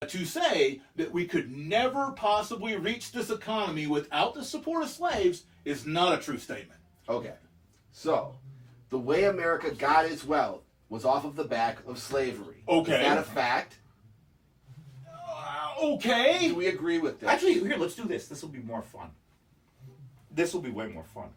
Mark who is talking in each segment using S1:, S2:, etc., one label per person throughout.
S1: To say that we could never possibly reach this economy without the support of slaves is not a true statement.
S2: Okay. So, the way America got its wealth was off of the back of slavery.
S1: Okay.
S2: Is that a fact?
S1: Okay.
S2: Do we agree with this?
S3: Actually, here, let's do this. This will be more fun. This will be way more fun.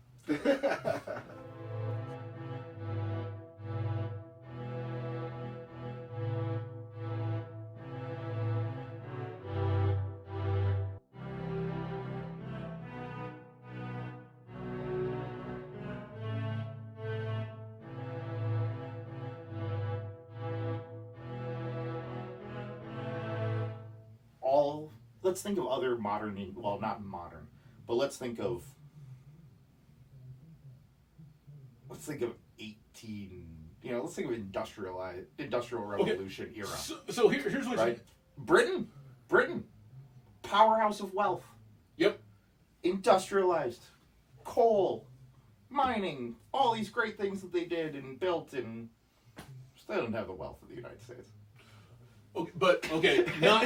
S3: Let's think of other modern, well, not modern, but let's think of let's think of industrial revolution era.
S1: So here's what
S3: right? Britain, powerhouse of wealth.
S1: Yep.
S3: Industrialized, coal, mining, all these great things that they did and built, and they don't have the wealth of the United States.
S1: Okay, but not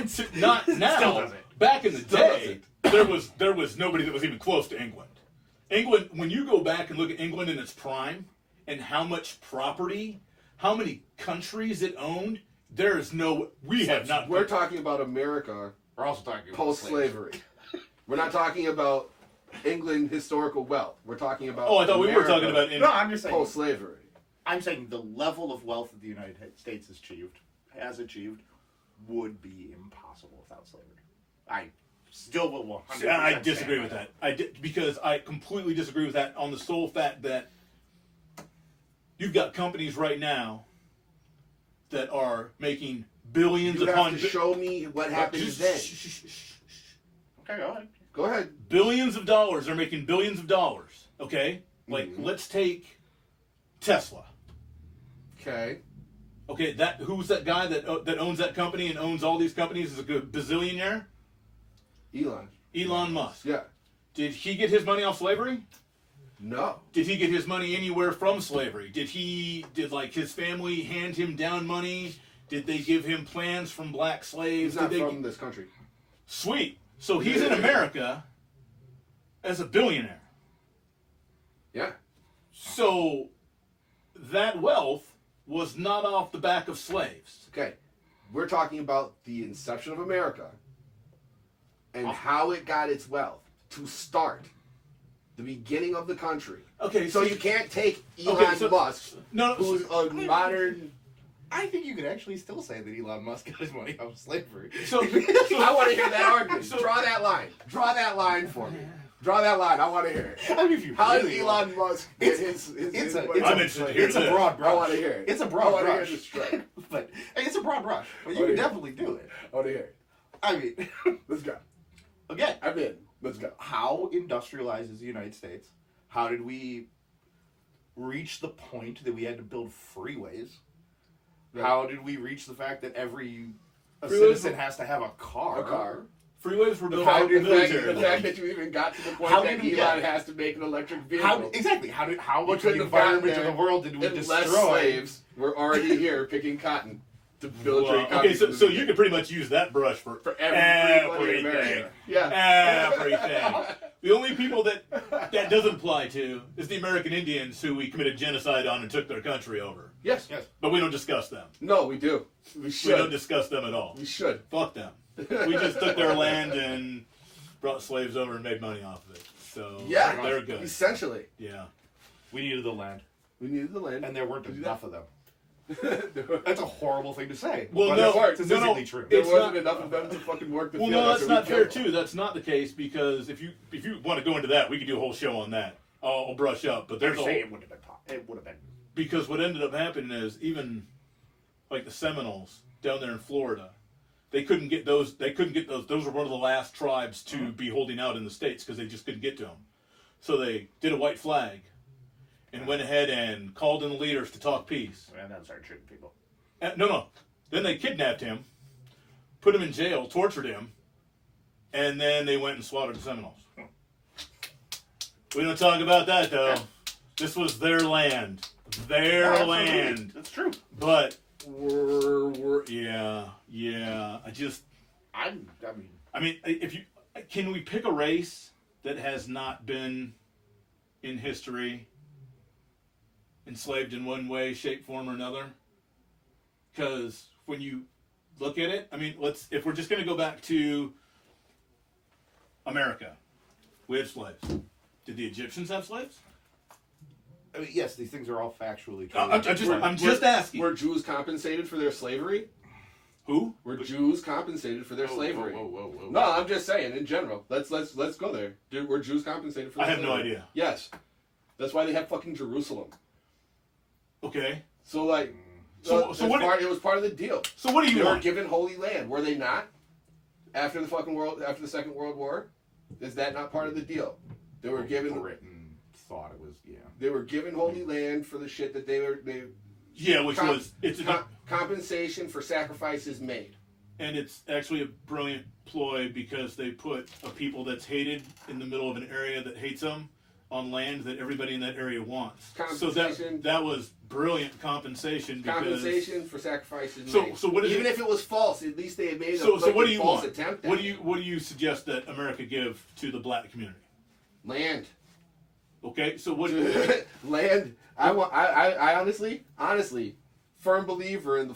S1: now.
S3: Still doesn't.
S1: Back in the day, there was nobody that was even close to England. England, when you go back and look at England in its prime and how much property, how many countries it owned, there is no. We have not.
S2: We're talking about America.
S3: We're also talking about
S2: post-slavery. We're not talking about England historical wealth. We're talking about.
S1: Oh, I thought
S2: America
S1: we were talking about.
S3: No, I'm just saying
S2: post-slavery.
S3: I'm saying the level of wealth that the United States has achieved, would be impossible without slavery. I still will 100%.
S1: I disagree with that. Because I completely disagree with that on the sole fact that you've got companies right now that are making billions
S2: You
S1: upon.
S2: have to show me what happened then.
S3: Okay, go ahead.
S2: Go ahead.
S1: Billions of dollars. They're making billions of dollars. Okay, like let's take Tesla.
S2: Okay.
S1: Okay, who's that guy that owns that company and owns all these companies? Is a good bazillionaire? Elon Musk.
S2: Yeah.
S1: Did he get his money off slavery?
S2: No.
S1: Did he get his money anywhere from slavery? Did his family hand him down money? Did they give him plans from black slaves?
S2: He's not from this country.
S1: Sweet. So he's in America as a billionaire.
S2: Yeah.
S1: So that wealth was not off the back of slaves.
S2: Okay. We're talking about the inception of America and how it got its wealth to start. The beginning of the country.
S1: Okay,
S2: so you can't take Elon Musk, who's a modern.
S3: I think you could actually still say that Elon Musk got his money out of slavery.
S1: So
S2: I want to hear that argument. Draw that line. Draw that line for me. Draw that line. I want to hear it.
S3: I mean, if you
S2: how
S3: really
S2: does Elon Musk get his
S3: it's
S2: money?
S3: a broad brush.
S2: I want to hear it.
S3: It's a broad brush.
S2: I want to hear the stroke.
S3: But hey, it's a broad brush. But you can definitely do it.
S2: I want to hear it.
S3: I mean,
S2: let's go.
S3: Again,
S2: I'm in. Let's go.
S3: How industrialized is the United States? How did we reach the point that we had to build freeways? Right. How did we reach the fact that every citizen has to have a car?
S1: Freeways were built
S2: by the military. The fact that you even got to the point that Elon has to make an electric vehicle.
S3: How much of the environment of the world did we destroy?
S2: Slaves were already here picking cotton to build
S1: okay, so you could pretty much use that brush for everything.
S2: Yeah.
S1: Everything. The only people that doesn't apply to is the American Indians who we committed genocide on and took their country over.
S2: Yes.
S1: But we don't discuss them.
S2: No, we do. We should.
S1: We don't discuss them at all.
S2: We should.
S1: Fuck them. We just took their land and brought slaves over and made money off of it. So
S2: yeah,
S1: they're good.
S2: Essentially.
S1: Yeah.
S3: We needed the land.
S2: And
S3: there weren't enough of them. That's a horrible thing to say.
S1: Well,
S3: it's physically true.
S2: There wasn't enough of them to fucking work the field.
S1: Well, no, that's not fair too. That's not the case because if you want to go into that, we could do a whole show on that. I'll brush up, but there's
S3: it would have been taught. It would have been
S1: because what ended up happening is even like the Seminoles down there in Florida, they couldn't get those. Those were one of the last tribes to be holding out in the States because they just couldn't get to them. So they did a white flag. And went ahead and called in the leaders to talk peace.
S3: And then started shooting people.
S1: No. Then they kidnapped him, put him in jail, tortured him, and then they went and slaughtered the Seminoles. We don't talk about that, though. This was their land. Their land.
S3: That's true.
S1: But, yeah. I mean, if you can we pick a race that has not been in history enslaved in one way, shape, form, or another? Because when you look at it, I mean, if we're just going to go back to America, we have slaves. Did the Egyptians have slaves?
S3: I mean, yes, these things are all factually true.
S1: I'm just asking.
S2: Were Jews compensated for their slavery?
S1: Who?
S2: Were Jews compensated for their slavery?
S3: Whoa.
S2: No, I'm just saying in general. Let's go there. Were Jews compensated for their
S1: I have
S2: slavery?
S1: no idea.
S2: Yes. That's why they have fucking Jerusalem.
S1: Okay.
S2: So like
S1: So
S2: it was part of the deal.
S1: So what do you
S2: They were
S1: want?
S2: given Holy Land, were they not? After the Second World War? Is that not part of the deal? They were given
S3: Britain thought it was, yeah.
S2: They were given Holy Land for the shit that they
S1: Yeah, which was
S2: compensation for sacrifices made.
S1: and it's actually a brilliant ploy because they put a people that's hated in the middle of an area that hates them on land that everybody in that area wants. So that was brilliant compensation.
S2: Compensation for sacrifices
S1: So
S2: made.
S1: so what is
S2: even
S1: it?
S2: if it was false, at least they had made
S1: So what do you
S2: false
S1: want?
S2: attempt.
S1: What do you suggest that America give to the black community?
S2: Land.
S1: Okay, so what?
S2: Land. I honestly, firm believer in the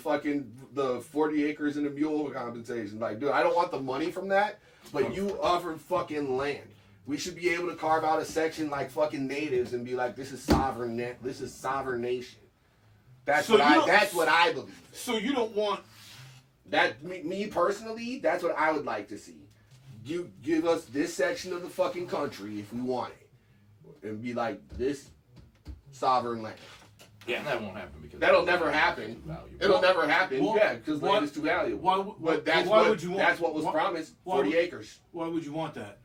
S2: 40 acres and a mule compensation. Like, dude, I don't want the money from that, but you offered fucking land. We should be able to carve out a section like fucking natives and be like, this is sovereign. This is sovereign nation. That's what I believe.
S1: So you don't want
S2: that? Me personally, that's what I would like to see. You give us this section of the fucking country if we want it, and be like this sovereign land.
S3: Yeah, and that won't happen because
S2: That'll never happen. It'll never happen.
S1: Well,
S2: yeah, because land is too valuable. But that's what was promised. 40 acres.
S1: Why would you want that?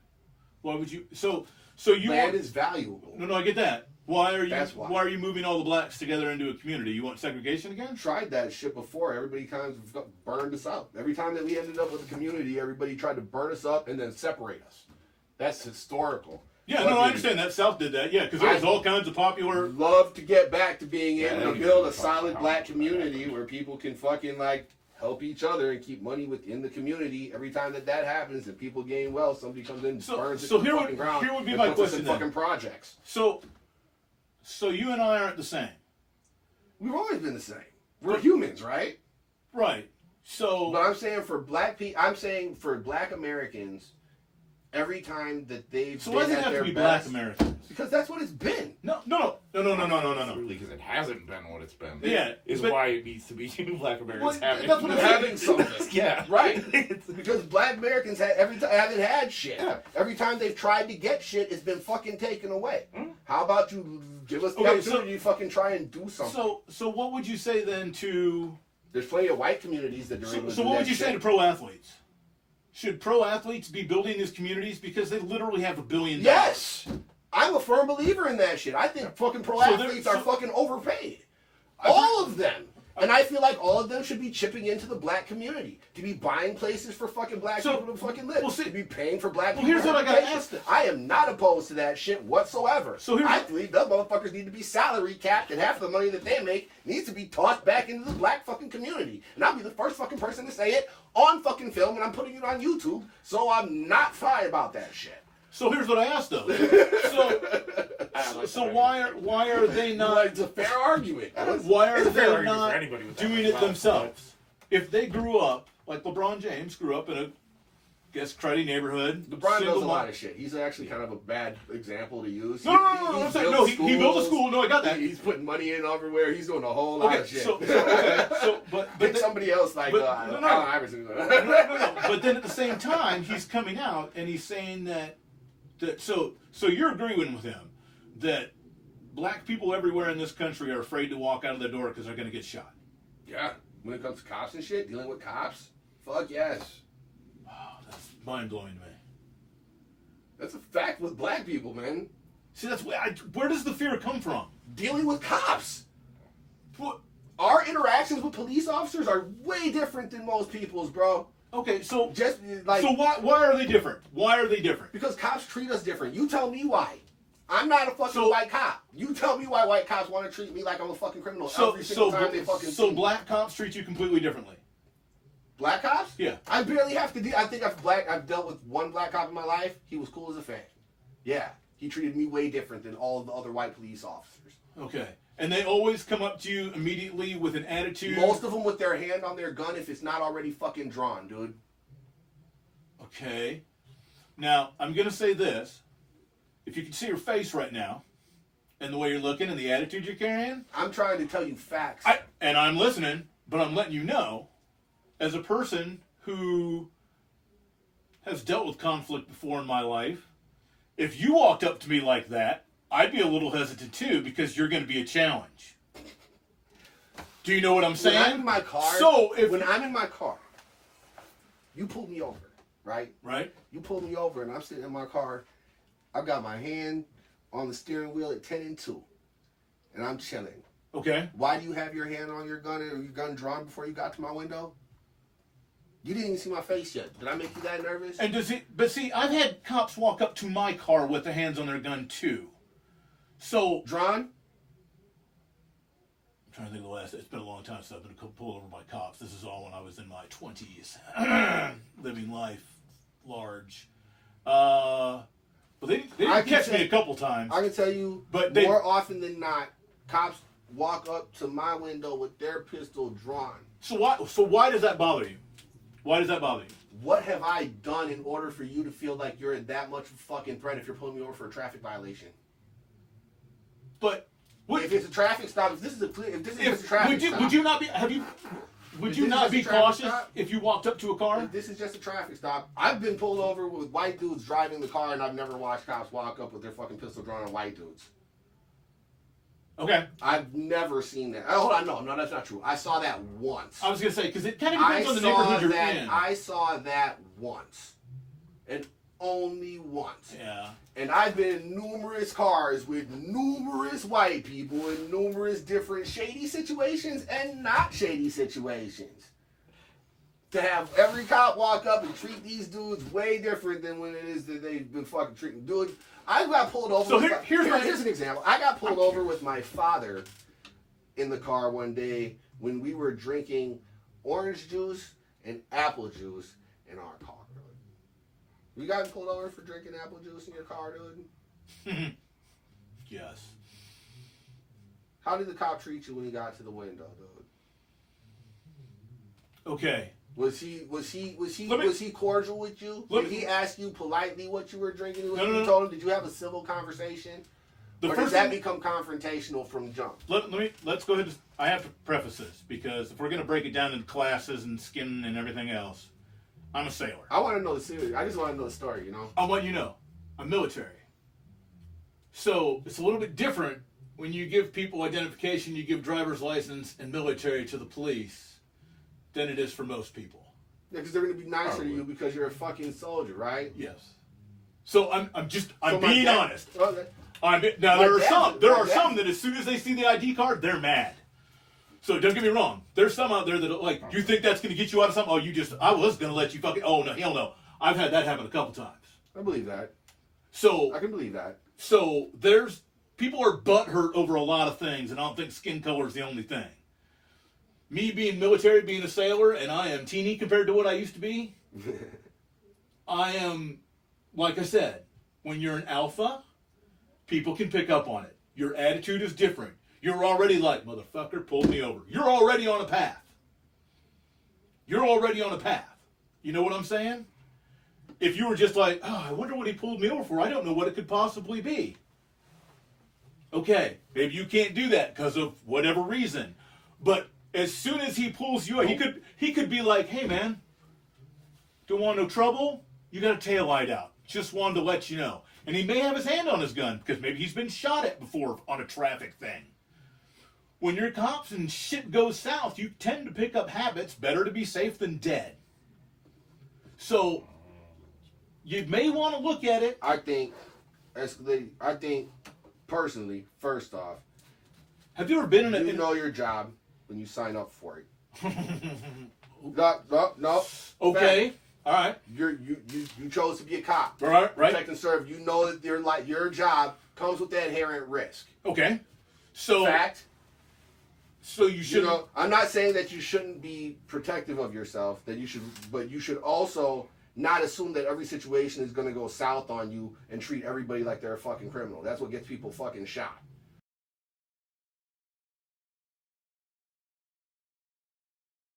S1: Why would you? So you
S2: Land
S1: want,
S2: is valuable.
S1: No, I get that. Why are you?
S2: That's why.
S1: Why are you moving all the blacks together into a community? You want segregation again?
S2: Tried that shit before. Everybody kind of burned us up. Every time that we ended up with a community, everybody tried to burn us up and then separate us. That's historical.
S1: Yeah, no, I understand that. South did that. Yeah, because there was all kinds of popular.
S2: Love to get back to being able to build a solid
S3: fucking
S2: black community where people can fucking like help each other and keep money within the community. Every time that happens and people gain wealth, somebody comes in and burns it to the fucking ground.
S1: Here would be
S2: and
S1: my
S2: puts us
S1: question
S2: in
S1: then.
S2: fucking projects.
S1: So you and I aren't the same,
S2: We've always been the same. We're humans, right?
S1: right? So
S2: But I'm saying for black Americans, every time that they've
S1: so
S2: been
S1: why does it
S2: at
S1: have
S2: their
S1: to be
S2: best,
S1: black Americans?
S2: because that's what it's been.
S1: No.
S3: Really, because it hasn't been what it's been.
S1: Yeah,
S3: Is
S1: but-
S3: why it needs to be black Americans
S1: Well,
S3: having.
S1: that's what I'm
S2: Having something.
S3: Yeah.
S2: Right. Because black Americans haven't had shit.
S3: Yeah.
S2: Every time they've tried to get shit, it's been fucking taken away. How about you give us the
S1: Okay,
S2: opportunity to fucking try and do something?
S1: So what would you say then to?
S2: There's plenty of white communities that are able to
S1: So
S2: do
S1: what
S2: that
S1: would you say to
S2: shit.
S1: pro athletes? Should pro athletes be building these communities because they literally have $1 billion?
S2: Yes! I'm a firm believer in that shit. I think fucking pro
S1: So
S2: athletes are fucking overpaid. All of them. And I feel like all of them should be chipping into the black community. To be buying places for fucking black people to fucking live.
S1: Well, see-
S2: to be paying for black people.
S1: here's what I gotta
S2: education.
S1: ask them.
S2: I am not opposed to that shit whatsoever.
S1: So here's
S2: I
S1: what-
S2: believe those motherfuckers need to be salary capped and half of the money that they make needs to be tossed back into the black fucking community. And I'll be the first fucking person to say it on fucking film, and I'm putting it on YouTube, so I'm not shy about that shit.
S1: So here's what I asked though. So why are they not?
S2: It's a fair argument.
S1: Why are
S3: It's a fair
S1: they
S3: argument for
S1: not
S3: anybody with that
S1: doing
S3: as
S1: it
S3: well,
S1: themselves? If they grew up like LeBron James grew up in a cruddy neighborhood.
S2: LeBron does a
S1: single
S2: lot
S1: mom-
S2: of shit. He's actually kind of a bad example to use.
S1: No, I'm saying, no, he built a school. No, I got that.
S2: He's putting money in everywhere. He's doing a whole lot
S1: Okay,
S2: of shit.
S1: but
S2: Pick
S1: then-
S2: somebody else like
S1: but-
S2: Allen
S1: no.
S2: Iverson.
S1: no. But then at the same time, he's coming out and he's saying that so you're agreeing with him that black people everywhere in this country are afraid to walk out of their door because they're going to get shot.
S2: Yeah, when it comes to cops and shit, dealing with cops, fuck yes.
S1: That's mind blowing to me.
S2: That's a fact with black people, man.
S1: See, that's where does the fear come from?
S2: Dealing with cops.
S1: What?
S2: Our interactions with police officers are way different than most people's, bro.
S1: Okay, so
S2: Just like
S1: why are they different? Why are they different?
S2: because cops treat us different. You tell me why. I'm not a fucking
S1: So-
S2: white cop. You tell me why white cops want to treat me like I'm a fucking criminal
S1: So
S2: every single time they fucking see me.
S1: black cops treat you completely differently.
S2: Black cops?
S1: Yeah.
S2: I barely have to deal. I think I've dealt with one black cop in my life. He was cool as a fan. Yeah. He treated me way different than all of the other white police officers.
S1: Okay. And they always come up to you immediately with an attitude.
S2: Most of them with their hand on their gun if it's not already fucking drawn, dude.
S1: Okay. Now, I'm going to say this. If you can see your face right now, and the way you're looking and the attitude you're carrying,
S2: I'm trying to tell you facts.
S1: and I'm listening, but I'm letting you know, as a person who has dealt with conflict before in my life, if you walked up to me like that, I'd be a little hesitant too, because you're going to be a challenge. Do you know what I'm saying?
S2: When I'm in my car, when I'm in my car, you pull me over, right?
S1: Right?
S2: You pull me over and I'm sitting in my car. I've got my hand on the steering wheel at 10 and 2. And I'm chilling.
S1: Okay.
S2: Why do you have your hand on your gun or your gun drawn before you got to my window? You didn't even see my face yet. Did I make you that nervous?
S1: And but see, I've had cops walk up to my car with their hands on their gun too. So,
S2: Drawn?
S1: I'm trying to think of the last. It's been a long time since I've been pulled over by cops. This is all when I was in my 20s, living life large. But they did catch me a couple times.
S2: I can tell you,
S1: But
S2: more often than not, cops walk up to my window with their pistol drawn.
S1: So why does that bother you? Why does that bother you?
S2: What have I done in order for you to feel like you're that much of a fucking threat if you're pulling me over for a traffic violation?
S1: But
S2: If it's a traffic stop, if this is a traffic stop,
S1: would you not be? Would you not be cautious if you walked up to a car?
S2: if this is just a traffic stop, I've been pulled over with white dudes driving the car, and I've never watched cops walk up with their fucking pistol drawn on white dudes.
S1: Okay.
S2: I've never seen that. Oh, hold on, no, that's not true. I saw that once.
S1: I was gonna say because it kind of depends on the neighborhood you're in.
S2: I saw that once, and only once.
S1: Yeah.
S2: And I've been in numerous cars with numerous white people in numerous different shady situations and not shady situations. To have every cop walk up and treat these dudes way different than when it is that they've been fucking treating. Dude, I got pulled over.
S1: So here's
S2: an example. I got pulled over with my father in the car one day when we were drinking orange juice and apple juice in our car. You got pulled over for drinking apple juice in your car, dude?
S1: Yes.
S2: How did the cop treat you when he got to the window, dude?
S1: Okay.
S2: Was he cordial with you? Did he ask you politely what you were drinking? You told him, did you have a civil conversation? Or does that become confrontational from jump?
S1: Let's go ahead. I have to preface this because if we're going to break it down into classes and skin and everything else, I'm a sailor.
S2: I want to know the series. I just want to know the story, you know?
S1: I want you to know, I'm military. So it's a little bit different when you give people identification, you give driver's license and military to the police than it is for most people.
S2: Yeah, because they're going to be nicer to you because you're a fucking soldier, right?
S1: Yes. So I'm being honest.
S2: Okay.
S1: There are some that as soon as they see the ID card, they're mad. So don't get me wrong. There's some out there that are like, you think that's going to get you out of something? Oh, I was going to let you fucking, oh no, hell no. I've had that happen a couple times.
S2: I believe that.
S1: So
S2: I can believe that.
S1: So people are butthurt over a lot of things, and I don't think skin color is the only thing. Me being military, being a sailor, and I am teeny compared to what I used to be. I am, like I said, when you're an alpha, people can pick up on it. Your attitude is different. You're already like, motherfucker, pull me over. You're already on a path. You're already on a path. You know what I'm saying? If you were just like, oh, I wonder what he pulled me over for. I don't know what it could possibly be. Okay, maybe you can't do that because of whatever reason. But as soon as he pulls you out, he could be like, hey man, don't want no trouble? You got a tail light out. Just wanted to let you know. And he may have his hand on his gun because maybe he's been shot at before on a traffic thing. When you're cops and shit goes south, you tend to pick up habits. Better to be safe than dead. So you may want to look at it.
S2: I think personally, first off,
S1: have you ever been in a...
S2: You know your job when you sign up for it. No.
S1: Okay.
S2: Fact.
S1: All right.
S2: You chose to be a cop.
S1: Right.
S2: Protect and serve. You know that your job comes with that inherent risk.
S1: Okay. So
S2: fact.
S1: So you
S2: You
S1: should.
S2: know, I'm not saying that you shouldn't be protective of yourself. That you should, but you should also not assume that every situation is going to go south on you and treat everybody like they're a fucking criminal. That's what gets people fucking shot.